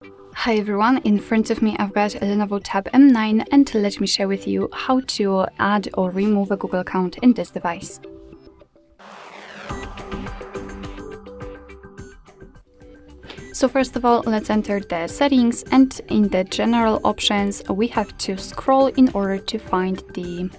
Hi everyone, in front of me I've got a LENOVO Tab M9 and let me share with you how to add or remove a Google account in this device. So first of all, let's enter the settings, and in the general options we have to scroll in order to find the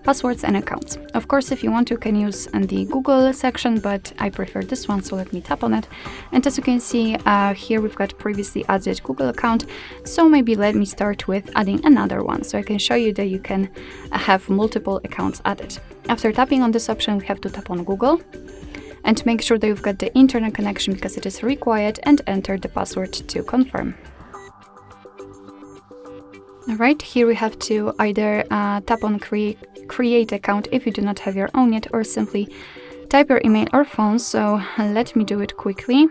passwords and accounts. Of course, if you want to, you can use the Google section, but I prefer this one, so let me tap on it. And as you can see, here we've got previously added Google account, so maybe let me start with adding another one, so I can show you that you can have multiple accounts added. After tapping on this option, we have to tap on Google and make sure that you've got the internet connection because it is required, and enter the password to confirm. Alright, here we have to either tap on create account if you do not have your own yet, or simply type your email or phone, so let me do it quickly.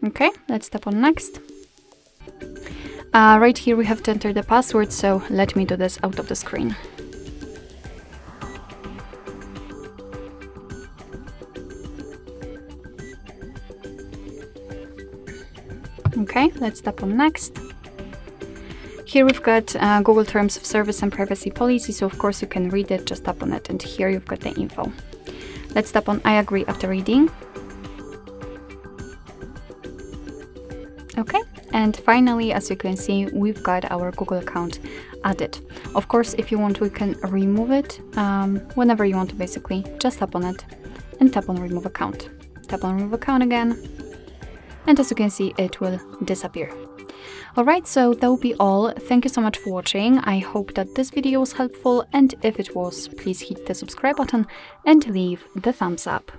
Okay, let's tap on next. Right here we have to enter the password, so let me do this out of the screen. Okay, let's tap on next. Here we've got Google Terms of Service and Privacy Policy, so of course you can read it, just tap on it, and here you've got the info. Let's tap on I agree after reading. Okay, and finally, as you can see, we've got our Google account added. Of course, if you want, we can remove it whenever you want to, basically. Just tap on it and tap on remove account. Tap on remove account again, and as you can see, it will disappear. Alright, so that will be all. Thank you so much for watching. I hope that this video was helpful, and if it was, please hit the subscribe button and leave the thumbs up.